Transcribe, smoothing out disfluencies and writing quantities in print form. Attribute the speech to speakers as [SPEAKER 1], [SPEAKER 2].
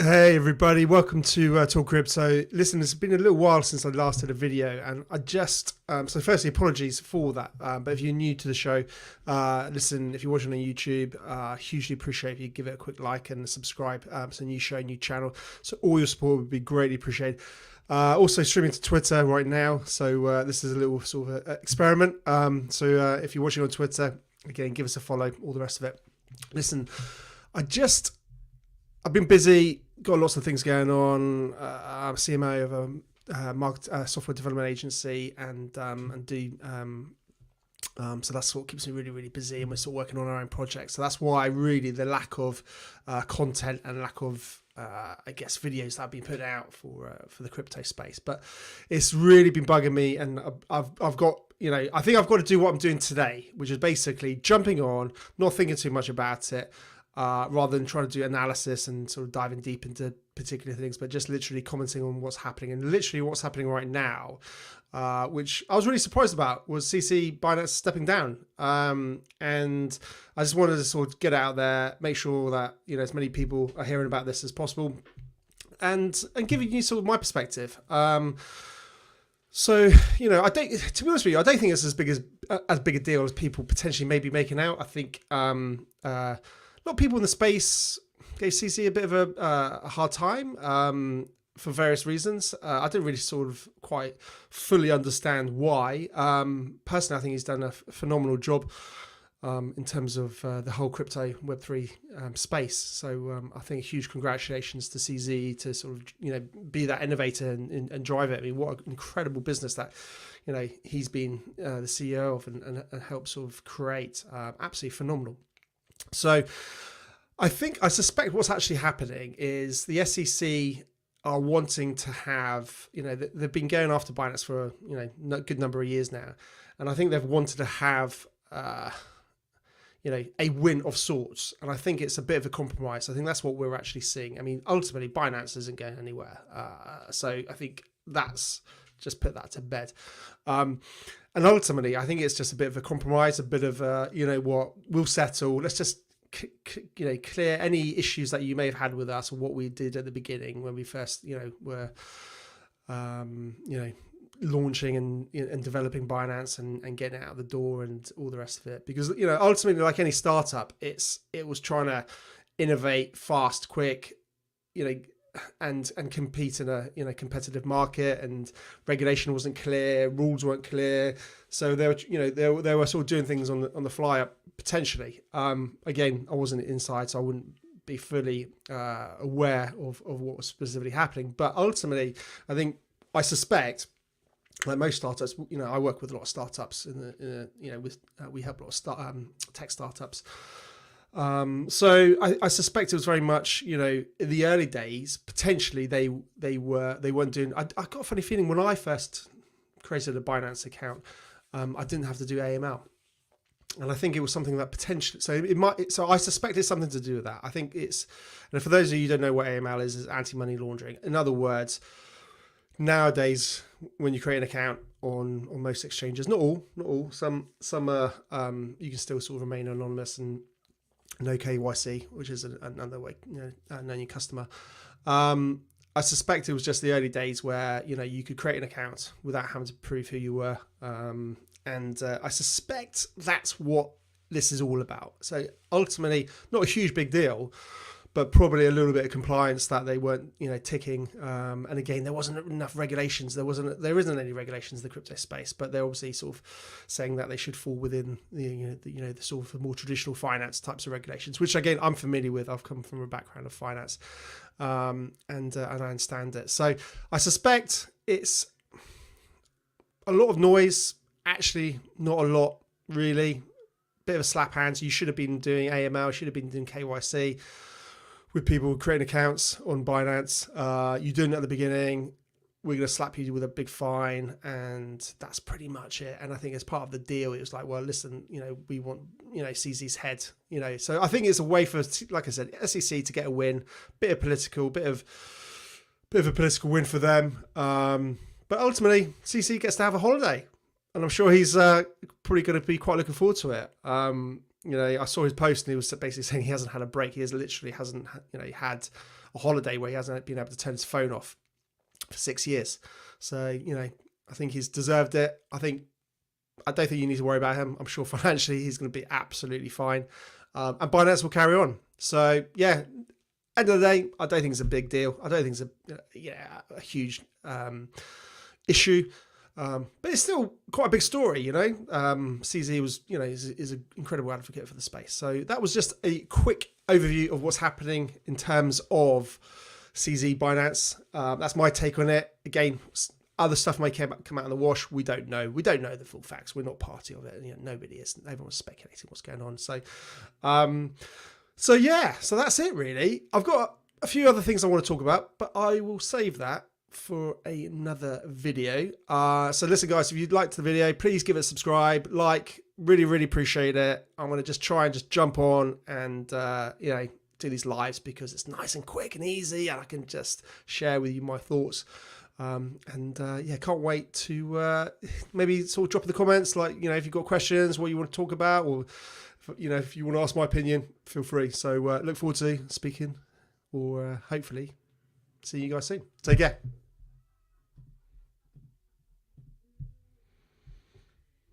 [SPEAKER 1] Hey everybody, welcome to talkCrypto. Listen, it's been a little while since I last did a video, and I just so firstly, apologies for that. But if you're new to the show, listen, if you're watching on YouTube, hugely appreciate if you give it a quick like and subscribe. It's a new show, new channel, so all your support would be greatly appreciated. Also streaming to Twitter right now, so this is a little sort of experiment. So if you're watching on Twitter, again, give us a follow. All the rest of it. Listen, I've been busy. Got lots of things going on. I'm CMO of a software development agency, and so that's what keeps me really, really busy. And we're still working on our own projects. So that's why really the lack of content and lack of I guess videos that have been put out for the crypto space. But it's really been bugging me, and I've got, I think I've got to do what I'm doing today, which is basically jumping on, not thinking too much about it. Rather than trying to do analysis and sort of diving deep into particular things, but just literally commenting on what's happening. And literally what's happening right now, which I was really surprised about, was Binance stepping down. And I just wanted to sort of get out there, make sure that, as many people are hearing about this as possible, and giving you sort of my perspective. So, I don't, to be honest with you, I don't think it's as big a deal as people potentially may be making out. I think, a lot of people in the space gave CC a bit of a hard time for various reasons. I didn't really sort of quite fully understand why. Personally, I think he's done a phenomenal job in terms of the whole crypto Web3 space. So I think huge congratulations to CZ to sort of, be that innovator and drive it. I mean, what an incredible business that, he's been the CEO of and helped sort of create. Absolutely phenomenal. So I suspect what's actually happening is the SEC are wanting to have, they've been going after Binance for a good number of years now. And I think they've wanted to have, a win of sorts. And I think it's a bit of a compromise. I think that's what we're actually seeing. I mean, ultimately, Binance isn't going anywhere. So I think that's just put that to bed. And ultimately, I think it's just a bit of a compromise, a bit of what, we'll settle. Let's just, clear any issues that you may have had with us or what we did at the beginning when we first, were, launching and developing Binance and getting it out the door and all the rest of it. Because, ultimately, like any startup, it was trying to innovate fast, quick, and compete in a competitive market, and regulation wasn't clear, rules weren't clear, so they were sort of doing things on the fly potentially. Again, I wasn't inside, so I wouldn't be fully aware of what was specifically happening. But ultimately, I suspect, like most startups, I work with a lot of startups we help a lot of tech startups. So I suspect it was very much, in the early days, potentially they weren't doing, I got a funny feeling when I first created a Binance account, I didn't have to do AML. And I think it was something that potentially, so I suspect it's something to do with that. I think and for those of you who don't know what AML is anti-money laundering. In other words, nowadays, when you create an account on most exchanges, not all, some are, you can still sort of remain anonymous and no KYC, which is another way, knowing your customer. I suspect it was just the early days where, you could create an account without having to prove who you were. And I suspect that's what this is all about. So ultimately, not a huge big deal, but probably a little bit of compliance that they weren't, ticking. And again, there wasn't enough regulations. There isn't any regulations in the crypto space, but they're obviously sort of saying that they should fall within the sort of more traditional finance types of regulations, which again, I'm familiar with. I've come from a background of finance, and I understand it. So I suspect it's a lot of noise. Actually, not a lot really. Bit of a slap hands. You should have been doing AML. Should have been doing KYC. With people creating accounts on Binance, you doing it at the beginning, we're going to slap you with a big fine, and that's pretty much it. And I think as part of the deal, it was like, well, listen, we want, CZ's head, So I think it's a way for, like I said, SEC to get a win, bit of a political win for them. But ultimately, CC gets to have a holiday, and I'm sure he's probably going to be quite looking forward to it. I saw his post and he was basically saying he hasn't had a break. He hasn't had a holiday where he hasn't been able to turn his phone off for 6 years. So, I think he's deserved it. I don't think you need to worry about him. I'm sure financially he's going to be absolutely fine. And Binance will carry on. So, yeah, end of the day, I don't think it's a big deal. I don't think it's a huge issue. But it's still quite a big story, CZ was, is an incredible advocate for the space. So that was just a quick overview of what's happening in terms of CZ Binance. That's my take on it. Again, other stuff may come out in the wash. We don't know. We don't know the full facts. We're not party of it. Nobody is. Everyone's speculating what's going on. So, so that's it really. I've got a few other things I want to talk about, but I will save that for another video. So listen guys, if you liked the video, please give it a subscribe, really appreciate it. I'm going to just try and just jump on and do these lives because it's nice and quick and easy and I can just share with you my thoughts. Can't wait to maybe sort of drop in the comments if you've got questions, what you want to talk about, or if you want to ask my opinion, feel free. So look forward to speaking or hopefully see you guys soon. Take care.